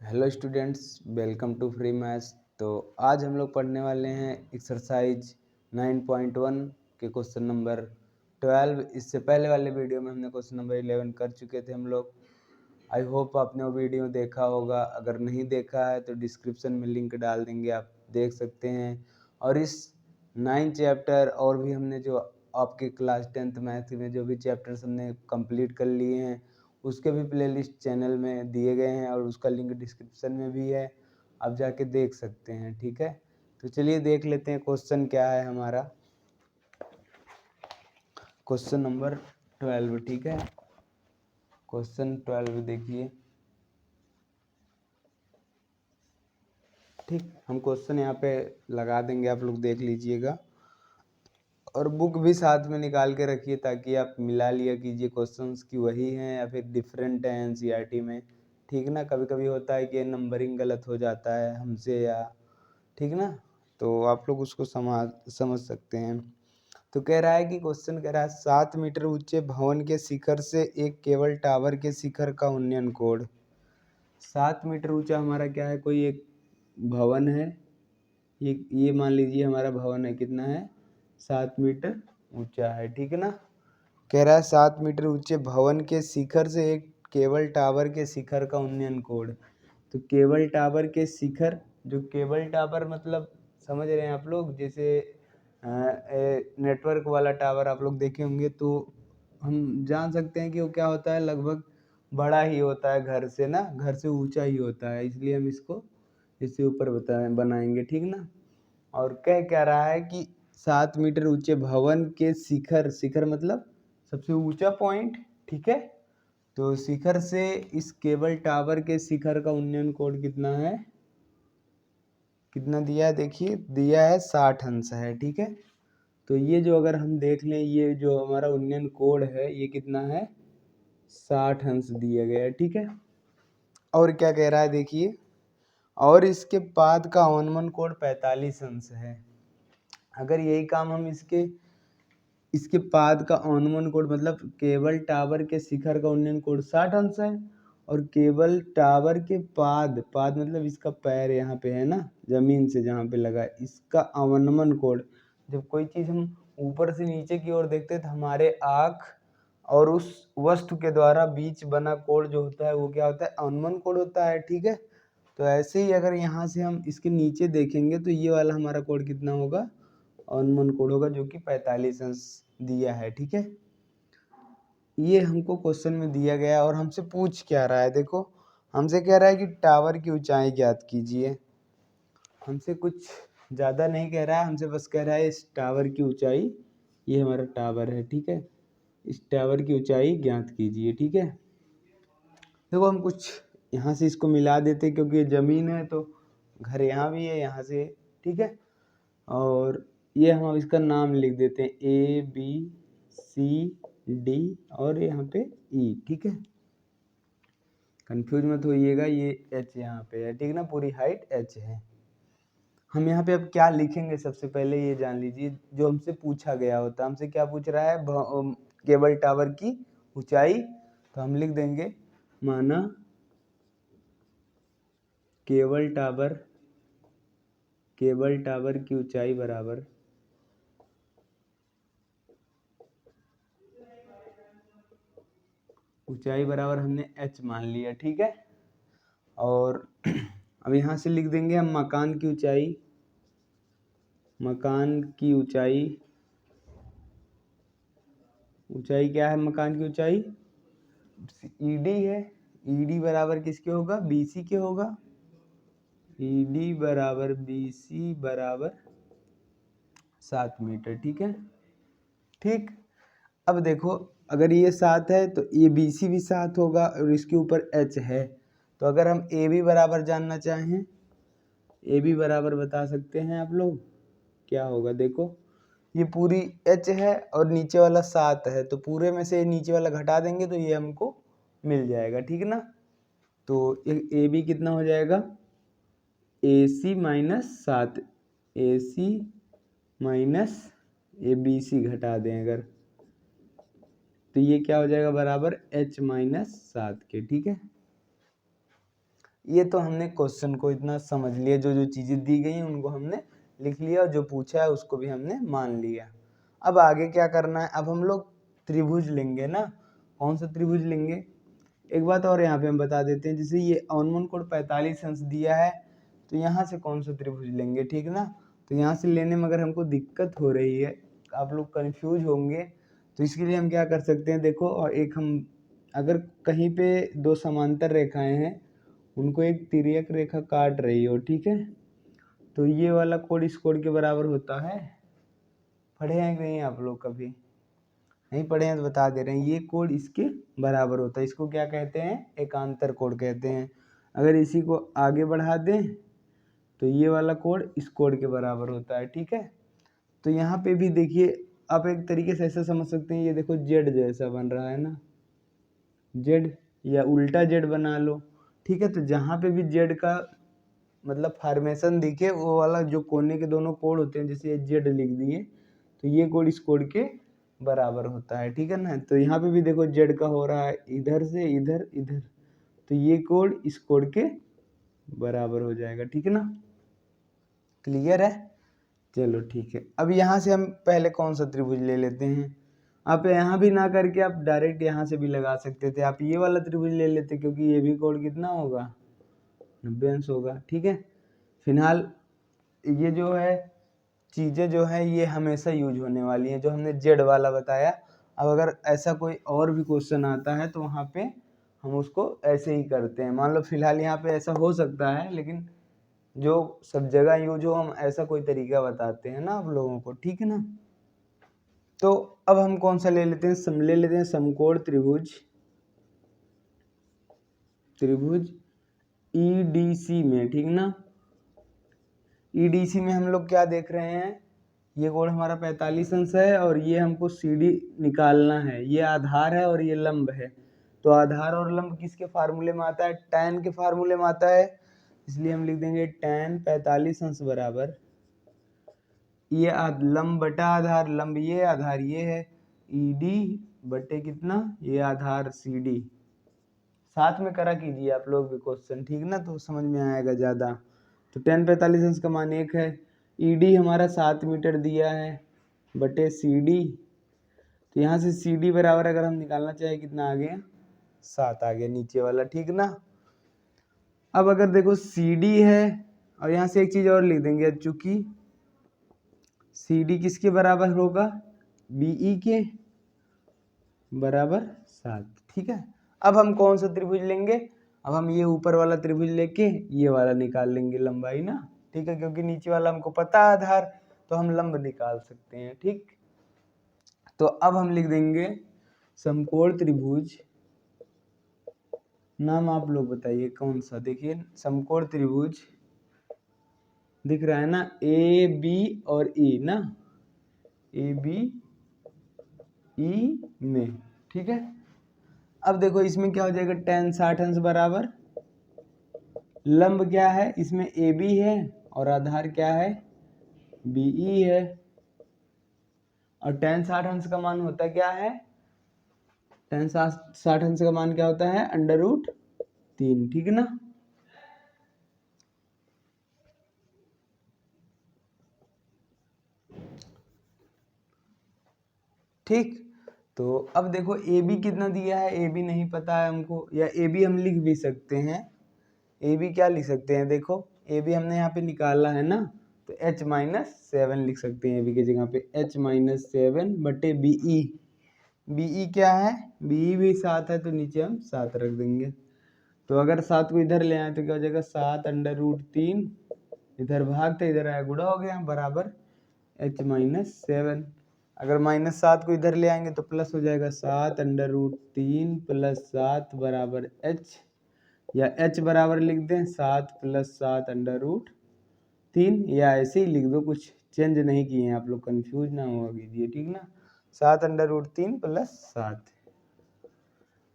Hello students, welcome to free maths. तो आज हम लोग पढ़ने वाले हैं एक्सरसाइज 9.1 के क्वेश्चन नंबर 12। इससे पहले वाले वीडियो में हमने क्वेश्चन नंबर 11 कर चुके थे हम लोग। आई होप आपने वो वीडियो देखा होगा। अगर नहीं देखा है तो डिस्क्रिप्शन में लिंक डाल देंगे, आप देख सकते हैं। और इस 9 चैप्टर और भी हमने जो आपके क्लास 10th मैथ में जो भी चैप्टर्स हमने कंप्लीट कर लिए हैं उसके भी प्लेलिस्ट चैनल में दिए गए हैं और उसका लिंक डिस्क्रिप्शन में भी है, आप जाके देख सकते हैं। ठीक है, तो चलिए देख लेते हैं क्वेश्चन क्या है हमारा। क्वेश्चन नंबर 12, ठीक है। क्वेश्चन 12 देखिए। ठीक, हम क्वेश्चन यहाँ पे लगा देंगे, आप लोग देख लीजिएगा और बुक भी साथ में निकाल के रखिए ताकि आप मिला लिया कीजिए क्वेश्चंस की वही हैं या फिर डिफरेंट हैं एनसीईआरटी में। ठीक ना, कभी कभी होता है कि नंबरिंग गलत हो जाता है हमसे या ठीक ना, तो आप लोग उसको समझ सकते हैं। तो कह रहा है कि क्वेश्चन कह रहा है 7 मीटर ऊंचे भवन के शिखर से एक केबल टावर के शिखर का उन्नयन कोण। 7 मीटर ऊंचा हमारा क्या है, कोई एक भवन है। ये मान लीजिए हमारा भवन है, कितना है, 7 मीटर ऊंचा है। ठीक है ना, कह रहा है 7 मीटर ऊंचे भवन के शिखर से एक केबल टावर के शिखर का उन्नयन कोण। तो केबल टावर के शिखर, जो केबल टावर मतलब समझ रहे हैं आप लोग, जैसे नेटवर्क वाला टावर आप लोग देखे होंगे, तो हम जान सकते हैं कि वो क्या होता है, लगभग बड़ा ही होता है घर से ना, घर से ऊंचा ही होता है, इसलिए हम इसको इससे ऊपर बनाएंगे। ठीक ना, और कह क्या रहा है कि 7 मीटर ऊंचे भवन के शिखर, शिखर मतलब सबसे ऊंचा पॉइंट। ठीक है, तो शिखर से इस केबल टावर के शिखर का उन्नयन कोण कितना है, कितना दिया है, देखिए दिया है 60 अंश है। ठीक है, तो ये जो अगर हम देख लें, ये जो हमारा उन्नयन कोण है ये कितना है, 60 अंश दिया गया है। ठीक है, और क्या कह रहा है देखिए, और इसके पाद का अवनमन कोण 45 अंश है। अगर यही काम हम इसके पाद का अवनमन कोण मतलब केबल टावर के शिखर का उन्नयन कोण 60 अंश है, और केबल टावर के पाद, पाद मतलब इसका पैर यहाँ पे है ना, जमीन से जहाँ पे लगा है, इसका अवनमन कोण, जब कोई चीज हम ऊपर से नीचे की ओर देखते हैं तो हमारे आँख और उस वस्तु के द्वारा बीच बना कोण जो होता है वो क्या होता है, अवनमन कोण होता है। ठीक है, तो ऐसे ही अगर यहाँ से हम इसके नीचे देखेंगे तो ये वाला हमारा कोण कितना होगा, अवनमन कोण होगा, जो कि 45 अंश दिया है। ठीक है, ये हमको क्वेश्चन में दिया गया और हमसे पूछ क्या रहा है, देखो हमसे कह रहा है कि टावर की ऊंचाई ज्ञात कीजिए। हमसे कुछ ज़्यादा नहीं कह रहा है, हमसे बस कह रहा है इस टावर की ऊंचाई, ये हमारा टावर है। ठीक है, इस टावर की ऊंचाई ज्ञात कीजिए। ठीक है, देखो हम कुछ यहाँ से इसको मिला देते क्योंकि ये ज़मीन है, तो घर यहाँ भी है यहाँ से। ठीक है, और ये हम इसका नाम लिख देते हैं ABCD और यहाँ पे E। ठीक है, कंफ्यूज मत होइएगा, ये H यहाँ पे है। ठीक ना, पूरी हाइट H है। हम यहाँ पे अब क्या लिखेंगे, सबसे पहले ये जान लीजिए, जो हमसे पूछा गया होता, हमसे क्या पूछ रहा है, केबल टावर की ऊंचाई, तो हम लिख देंगे माना केबल टावर की ऊंचाई बराबर हमने H मान लिया। ठीक है, और अब यहाँ से लिख देंगे हम मकान की ऊंचाई, ऊंचाई क्या है, मकान की ऊंचाई ED है। ED बराबर किसके होगा, BC के होगा। ED बराबर BC बराबर 7 मीटर। ठीक है, ठीक, अब देखो अगर ये 7 है तो ये BC भी 7 होगा और इसके ऊपर H है। तो अगर हम AB बराबर जानना चाहें, AB बराबर बता सकते हैं आप लोग, क्या होगा, देखो ये पूरी H है और नीचे वाला 7 है, तो पूरे में से नीचे वाला घटा देंगे तो ये हमको मिल जाएगा। ठीक है ना, तो AB कितना हो जाएगा, AC minus 7, AC minus ABC घटा दें अगर, तो ये क्या हो जाएगा, बराबर H माइनस 7 के। ठीक है, ये तो हमने क्वेश्चन को इतना समझ लिया, जो जो चीज़ें दी गई हैं उनको हमने लिख लिया और जो पूछा है उसको भी हमने मान लिया। अब आगे क्या करना है, अब हम लोग त्रिभुज लेंगे ना। कौन सा त्रिभुज लेंगे, एक बात और यहाँ पे हम बता देते हैं, जैसे ये ऑनमोन कोड 45 अंश दिया है, तो यहाँ से कौन सा त्रिभुज लेंगे, ठीक ना। तो यहाँ से लेने में अगर हमको दिक्कत हो रही है, आप लोग कंफ्यूज होंगे, तो इसके लिए हम क्या कर सकते हैं, देखो, और एक हम अगर कहीं पे दो समांतर रेखाएं हैं, उनको एक तिर्यक रेखा काट रही हो, ठीक है, तो ये वाला कोड इस कोड के बराबर होता है। पढ़े हैं कि नहीं आप लोग, कभी नहीं पढ़े हैं तो बता दे रहे हैं, ये कोड इसके बराबर होता है। इसको क्या कहते हैं, एकांतर कोड कहते हैं। अगर इसी को आगे बढ़ा दें तो ये वाला कोड इस कोड के बराबर होता है, ठीक है। तो यहाँ पे भी देखिए, आप एक तरीके से ऐसा समझ सकते हैं, ये देखो जेड जैसा बन रहा है ना, जेड, या उल्टा जेड बना लो, ठीक है। तो जहाँ पे भी जेड का मतलब फॉर्मेशन दिखे, वो वाला जो कोने के दोनों कोड होते हैं, जैसे ये जेड लिख दिए, तो ये कोड इस कोड के बराबर होता है, ठीक है ना। तो यहाँ पे भी देखो जेड का हो रहा है इधर से इधर इधर, तो ये कोड इस कोड के बराबर हो जाएगा, ठीक है ना। क्लियर है, चलो ठीक है। अब यहाँ से हम पहले कौन सा त्रिभुज ले लेते हैं, आप यहाँ भी ना करके आप डायरेक्ट यहाँ से भी लगा सकते थे, आप ये वाला त्रिभुज ले लेते, क्योंकि ये भी कोड कितना होगा, 90 अंश होगा, ठीक है। फिलहाल ये जो है चीज़ें जो है ये हमेशा यूज होने वाली हैं, जो हमने जेड वाला बताया। अब अगर ऐसा कोई और भी क्वेश्चन आता है तो वहाँ पे हम उसको ऐसे ही करते हैं। मान लो फिलहाल यहाँ पे ऐसा हो सकता है, लेकिन जो सब जगह यूज हो, हम ऐसा कोई तरीका बताते हैं ना आप लोगों को, ठीक है ना। तो अब हम कौन सा ले लेते हैं, ले लेते हैं समकोण त्रिभुज, त्रिभुज ईडीसी में, ठीक ना। ईडीसी में हम लोग क्या देख रहे हैं, ये कोण हमारा 45 अंश है और ये हमको CD निकालना है, ये आधार है और ये लंब है। तो आधार और लंब किसके फार्मूले में आता है, tan के फार्मूले में आता है, इसलिए हम लिख देंगे tan 45 अंश बराबर ये लंब बटा आधार, लंब ये आधार ये है, ED बटे कितना, ये आधार CD। साथ में करा कीजिए आप लोग भी क्वेश्चन, ठीक ना, तो समझ में आएगा ज़्यादा। तो tan 45 अंश का मान 1 है, ED हमारा 7 मीटर दिया है बटे CD, तो यहाँ से CD बराबर अगर हम निकालना चाहे कितना आ गया, 7 आ गया नीचे वाला, ठीक ना। अब अगर देखो CD है, और यहाँ से एक चीज़ और लिख देंगे, चूंकि CD किसके बराबर होगा, BE के बराबर 7, ठीक है। अब हम कौन सा त्रिभुज लेंगे, अब हम ये ऊपर वाला त्रिभुज लेके ये वाला निकाल लेंगे लंबाई ना, ठीक है, क्योंकि नीचे वाला हमको पता है आधार, तो हम लंब निकाल सकते हैं, ठीक। तो अब हम लिख देंगे समकोण त्रिभुज, नाम आप लोग बताइए कौन सा, देखिए समकोण त्रिभुज दिख रहा है ना, AB और E ना, AB E में, ठीक है। अब देखो इसमें क्या हो जाएगा, tan 60 अंश बराबर लंब क्या है, इसमें AB है और आधार क्या है, BE है, और tan 60 अंश का मान होता क्या है, tan 60 अंश का मान क्या होता है, √3, ठीक है ना। ठीक, तो अब देखो AB कितना दिया है, AB नहीं पता है हमको, या AB हम लिख भी सकते हैं, AB क्या लिख सकते हैं, देखो AB हमने यहाँ पे निकाला है ना, तो H-7 लिख सकते हैं AB की जगह पे, H-7 बटे BE, BE क्या है, BE भी 7 है, तो नीचे हम 7 रख देंगे। तो अगर 7 को इधर ले आए तो क्या हो जाएगा, 7√3, इधर भाग तो इधर आया गुणा हो गया, बराबर H-7। अगर -7 को इधर ले आएंगे तो प्लस हो जाएगा, 7√3 + 7 बराबर H, या H बराबर लिख दें 7 + 7√3, या ऐसे ही लिख दो, कुछ चेंज नहीं किए हैं आप लोग, कंफ्यूज ना हो कीजिए, ठीक ना। 7√3 + 7।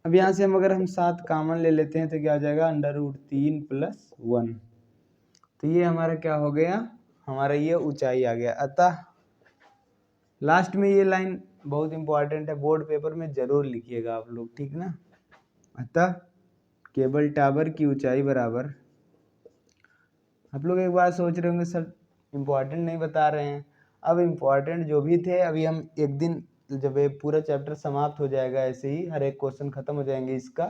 अब यहाँ से हम अगर हम 7 कॉमन ले लेते हैं तो क्या हो जाएगा, √3 + 1, तो ये हमारा क्या हो गया, हमारा ये ऊंचाई आ गया। अतः लास्ट में ये लाइन बहुत इंपॉर्टेंट है, बोर्ड पेपर में जरूर लिखिएगा आप लोग, ठीक ना। अतः केबल टावर की ऊंचाई बराबर, आप लोग एक बार सोच रहे होंगे सर इम्पोर्टेंट नहीं बता रहे हैं। अब इम्पोर्टेंट जो भी थे अभी हम एक दिन जब ये पूरा चैप्टर समाप्त हो जाएगा, ऐसे ही हर एक क्वेश्चन खत्म हो जाएंगे इसका,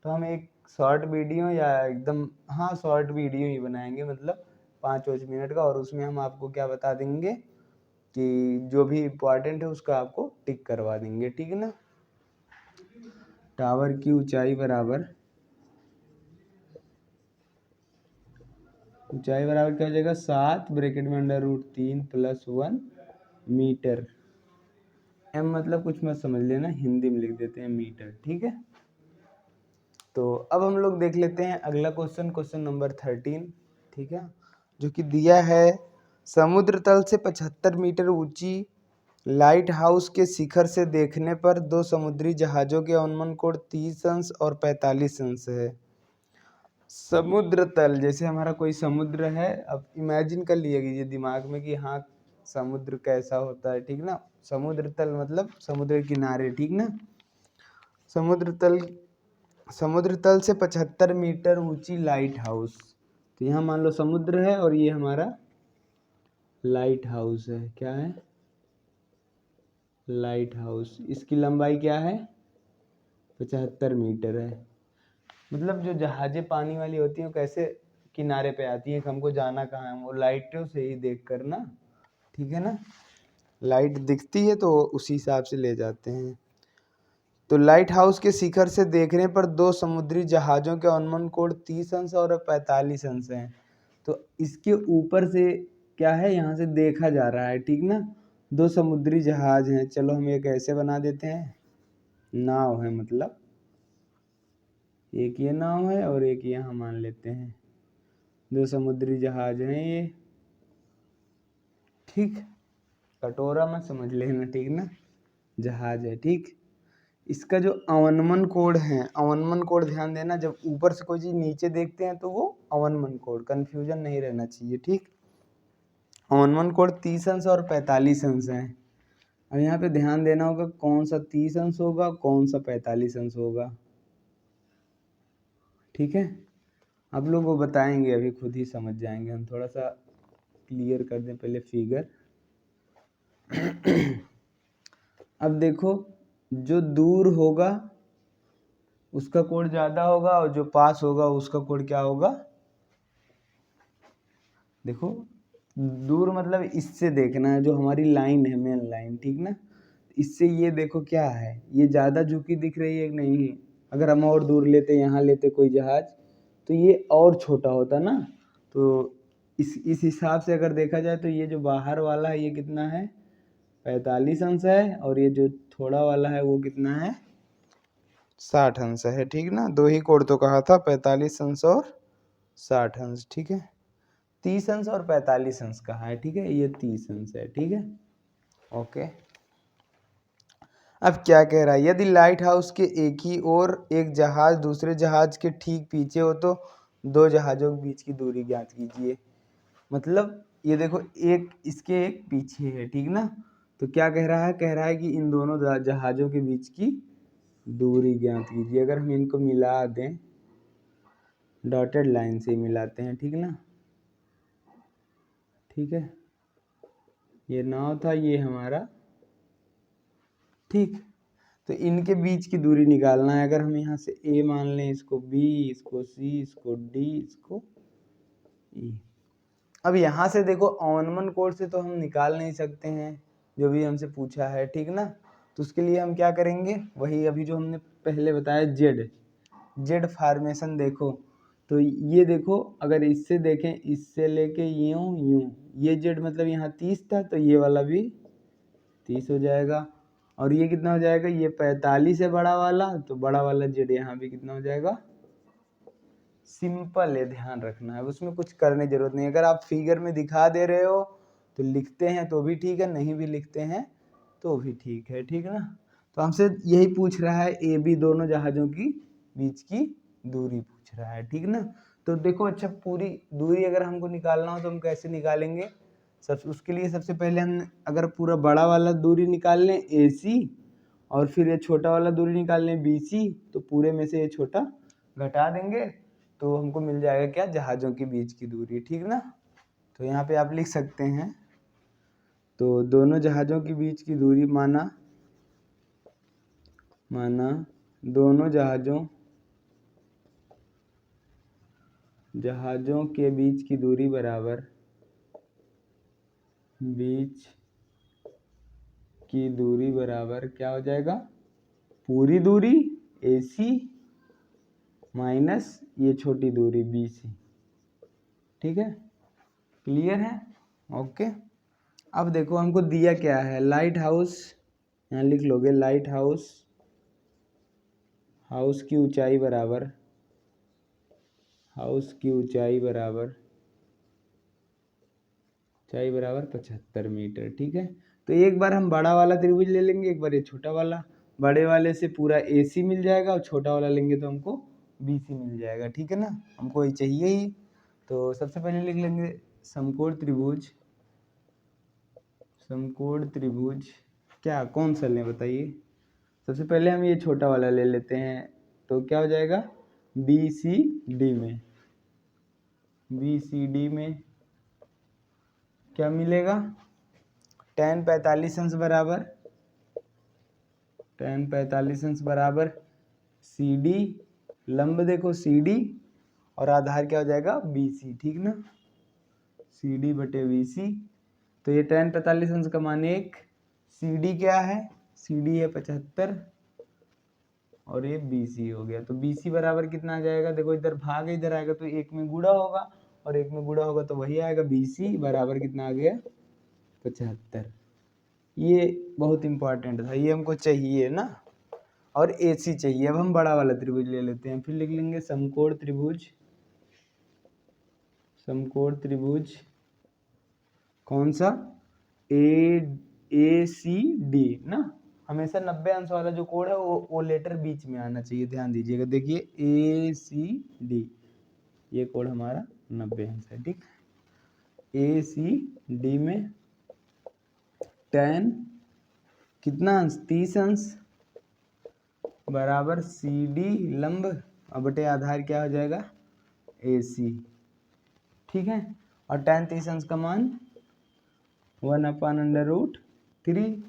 तो हम एक शॉर्ट वीडियो या एकदम हाँ शॉर्ट वीडियो ही बनाएंगे, मतलब 5-5 मिनट का, और उसमें हम आपको क्या बता देंगे कि जो भी इम्पोर्टेंट है उसका आपको टिक करवा देंगे, ठीक है ना। टावर की ऊंचाई बराबर, ऊंचाई बराबर क्या हो जाएगा 7 ब्रैकेट में √3 + 1 मीटर। एम मतलब कुछ मत समझ लेना, हिंदी में लिख देते हैं मीटर, ठीक है। तो अब हम लोग देख लेते हैं अगला क्वेश्चन, क्वेश्चन नंबर 13, ठीक है, जो कि दिया है समुद्र तल से 75 मीटर ऊंची लाइट हाउस के शिखर से देखने पर 2 समुद्री जहाजों के अवनमन कोण 30 अंश और 45 अंश है। समुद्र तल, जैसे हमारा कोई समुद्र है, अब इमेजिन कर लीजिए दिमाग में कि हाँ समुद्र कैसा होता है, ठीक ना। समुद्र तल मतलब समुद्र किनारे, ठीक ना। समुद्र तल से 75 मीटर ऊंची लाइट हाउस, तो यहाँ मान लो समुद्र है और ये हमारा लाइट हाउस है। क्या है? Light house. इसकी लंबाई क्या है? 75 मीटर है। मतलब जो जहाजें पानी वाली होती हैं वो कैसे किनारे पे आती हैं, हमको जाना कहाँ है, वो लाइटों से ही देख कर ना, ठीक है ना। लाइट दिखती है तो उसी हिसाब से ले जाते हैं। तो लाइट हाउस के शिखर से देखने पर 2 समुद्री जहाजों के अवनमन कोण 30 अंश और 45 अंश हैं। तो इसके ऊपर से क्या है, यहाँ से देखा जा रहा है, ठीक ना। 2 समुद्री जहाज हैं, चलो हम एक ऐसे बना देते हैं, नाव है, मतलब एक ये नाव है और एक यहाँ मान लेते हैं, 2 समुद्री जहाज हैं ये, ठीक। कटोरा मत समझ लेना, ठीक ना, जहाज है, ठीक। इसका जो अवनमन कोण है, अवनमन कोण ध्यान देना, जब ऊपर से कोई चीज नीचे देखते हैं तो वो अवनमन कोण, कंफ्यूजन नहीं रहना चाहिए, ठीक। अवनमन कोण 30 अंश और 45 अंश है। अब यहाँ पे ध्यान देना होगा कौन सा 30 अंश होगा, कौन सा 45 अंश होगा, ठीक है। आप लोग को बताएंगे, अभी खुद ही समझ जाएंगे। हम थोड़ा सा क्लियर कर दें पहले फिगर। अब देखो, जो दूर होगा उसका कोण ज्यादा होगा और जो पास होगा उसका कोण क्या होगा। देखो दूर मतलब इससे देखना है, जो हमारी लाइन है मेन लाइन, ठीक ना। इससे ये देखो क्या है, ये ज्यादा झुकी दिख रही है कि नहीं। अगर हम और दूर लेते, यहाँ लेते कोई जहाज, तो ये और छोटा होता ना। तो इस हिसाब से अगर देखा जाए तो ये जो बाहर वाला है ये कितना है, 45 अंश है, और ये जो थोड़ा वाला है वो कितना है, 60 अंश है, ठीक ना। 2 ही कोण तो कहा था, 45 अंश और 60 अंश, ठीक है। 30 अंश और 45 अंश कहा है, ठीक है, ये 30 अंश है, ठीक है, ओके। अब क्या कह रहा है, यदि लाइट हाउस के एक ही ओर एक जहाज दूसरे जहाज के ठीक पीछे हो तो 2 जहाजों के बीच की दूरी ज्ञात कीजिए। मतलब ये देखो, एक इसके एक पीछे है, ठीक ना। तो क्या कह रहा है, कह रहा है कि इन दोनों जहाजों के बीच की दूरी ज्ञात कीजिए। अगर हम इनको मिला दें, डॉटेड लाइन से मिलाते हैं, ठीक ना, ठीक है। ये नाव था, ये हमारा, ठीक। तो इनके बीच की दूरी निकालना है। अगर हम यहाँ से ए मान लें, इसको बी, इसको सी, इसको डी, इसको ई। अब यहाँ से देखो अवनमन कोण से तो हम निकाल नहीं सकते हैं, जो भी हमसे पूछा है, ठीक ना। तो उसके लिए हम क्या करेंगे, वही अभी जो हमने पहले बताया, जेड फॉर्मेशन। देखो तो ये देखो, अगर इससे देखें, इससे लेके यूं यूं, ये जेड मतलब यहाँ 30 था तो ये वाला भी 30 हो जाएगा। और ये कितना हो जाएगा, ये 45 है बड़ा वाला, तो बड़ा वाला जेड यहाँ भी कितना हो जाएगा। सिंपल है, ध्यान रखना है, उसमें कुछ करने की जरूरत नहीं। अगर आप फिगर में दिखा दे रहे हो तो लिखते हैं तो भी ठीक है, नहीं भी लिखते हैं तो भी ठीक है, ठीक है ना। तो हमसे यही पूछ रहा है, ए बी दोनों जहाजों की बीच की दूरी पूछ रहा है, ठीक ना। तो देखो, अच्छा पूरी दूरी अगर हमको निकालना हो तो हम कैसे निकालेंगे। उसके लिए सबसे पहले हम अगर पूरा बड़ा वाला दूरी निकाल लें AC, और फिर ये छोटा वाला दूरी निकाल लें BC, तो पूरे में से ये छोटा घटा देंगे तो हमको मिल जाएगा क्या, जहाज़ों के बीच की दूरी, ठीक ना। तो यहाँ पे आप लिख सकते हैं, तो दोनों जहाज़ों के बीच की दूरी माना दोनों जहाज़ों के बीच की दूरी बराबर क्या हो जाएगा, पूरी दूरी AC माइनस ये छोटी दूरी BC, ठीक है, क्लियर है, ओके। अब देखो हमको दिया क्या है, लाइट हाउस, यहाँ लिख लोगे लाइट हाउस की ऊंचाई बराबर 75 मीटर, ठीक है। तो एक बार हम बड़ा वाला त्रिभुज ले लेंगे, एक बार ये छोटा वाला, बड़े वाले से पूरा AC मिल जाएगा और छोटा वाला लेंगे तो हमको BC मिल जाएगा, ठीक है ना, हमको ये चाहिए ही। तो सबसे पहले लिख लेंगे समकोण त्रिभुज क्या, कौन सा लें बताइए। सबसे पहले हम ये छोटा वाला ले लेते हैं, तो क्या हो जाएगा, BCD में क्या मिलेगा, tan 45 अंश बराबर CD, लंब देखो CD और आधार क्या हो जाएगा BC, ठीक ना, CD बटे BC। तो ये tan 45 अंश का मान 1, CD क्या है, CD है 75 और ये BC हो गया। तो BC बराबर कितना आ जाएगा, देखो इधर भाग इधर आएगा तो एक में गुणा होगा और एक में गुणा होगा तो वही आएगा, BC बराबर कितना आ गया 75। ये बहुत इंपॉर्टेंट था, ये हमको चाहिए ना, और AC चाहिए। अब हम बड़ा वाला त्रिभुज ले लेते हैं, फिर लिख लेंगे समकोण त्रिभुज कौन सा, ACD ना, हमेशा 90 अंश वाला जो कोण है वो लेटर बीच में आना चाहिए, ध्यान दीजिएगा। देखिए ACD, ये कोण हमारा 90 अंश है, ठीक। ACD में tan कितना अंश, 30 अंश बराबर CD लंब और बटे आधार क्या हो जाएगा AC, ठीक है। और tan 30 अंश का मान 1/√3,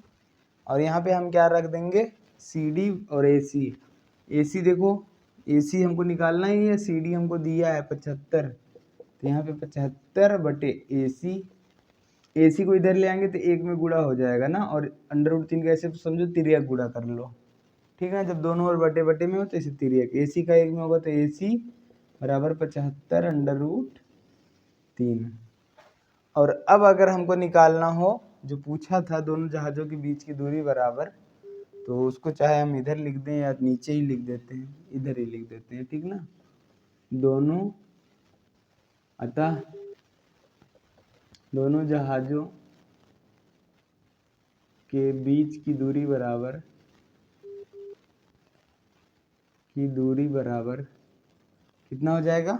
और यहाँ पे हम क्या रख देंगे, CD और AC। AC देखो, AC हमको निकालना ही है, CD हमको दिया है 75, तो यहाँ पे 75 बटे AC को इधर ले आएंगे तो एक में गुणा हो जाएगा ना, और √3 का ऐसे समझो तिर्यक गुणा कर लो, ठीक है। जब दोनों ओर बटे बटे में हो तो इसे तिर्यक, AC का एक में होगा तो AC बराबर 75√3। और अब अगर हमको निकालना हो, जो पूछा था दोनों जहाज़ों के बीच की दूरी बराबर, तो उसको चाहे हम इधर लिख दें या नीचे ही लिख देते हैं, इधर ही लिख देते हैं, ठीक ना। दोनों जहाज़ों के बीच की दूरी बराबर कितना हो जाएगा,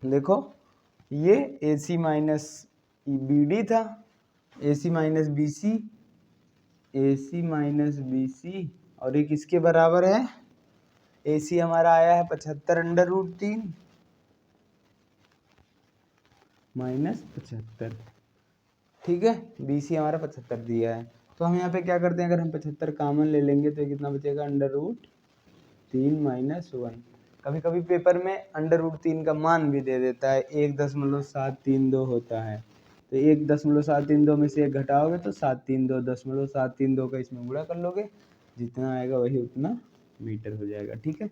देखो ये AC माइनस BD था, AC माइनस BC और ये किसके बराबर है, AC हमारा आया है 75√3 माइनस 75, ठीक है। BC हमारा 75 दिया है, तो हम यहाँ पे क्या करते हैं, अगर हम 75 कॉमन ले लेंगे तो कितना बचेगा, √3 माइनस 1। कभी कभी पेपर में √3 का मान भी दे देता है, 1.732 होता है, तो 1.732 में से एक घटाओगे तो 732 का इसमें गुणा कर लोगे, जितना आएगा वही उतना मीटर हो जाएगा, ठीक है।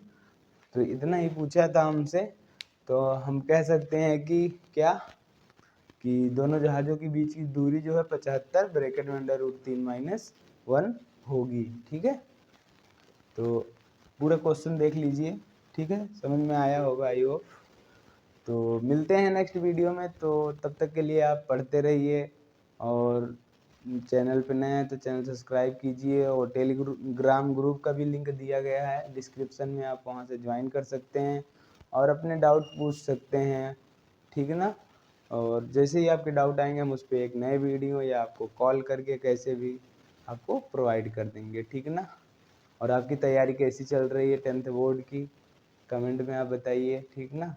तो इतना ही पूछा था हमसे, तो हम कह सकते हैं कि क्या, कि दोनों जहाज़ों के बीच की दूरी जो है 75 ब्रैकेट में √3 माइनस 1 होगी, ठीक है। तो पूरा क्वेश्चन देख लीजिए, ठीक है, समझ में आया होगा आई होप। तो मिलते हैं नेक्स्ट वीडियो में, तो तब तक के लिए आप पढ़ते रहिए, और चैनल पे नए हैं तो चैनल सब्सक्राइब कीजिए, और टेलीग्राम ग्रुप का भी लिंक दिया गया है डिस्क्रिप्शन में, आप वहां से ज्वाइन कर सकते हैं और अपने डाउट पूछ सकते हैं, ठीक है ना। और जैसे ही आपके डाउट आएंगे हम उस पर एक नए वीडियो या आपको कॉल करके कैसे भी आपको प्रोवाइड कर देंगे, ठीक है ना। और आपकी तैयारी कैसी चल रही है 10th बोर्ड की, कमेंट में आप बताइए, ठीक ना।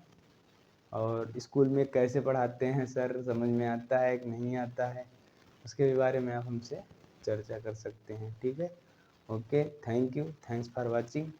और स्कूल में कैसे पढ़ाते हैं सर, समझ में आता है कि नहीं आता है, उसके भी बारे में आप हमसे चर्चा कर सकते हैं, ठीक है। Okay, thank you, thanks for watching.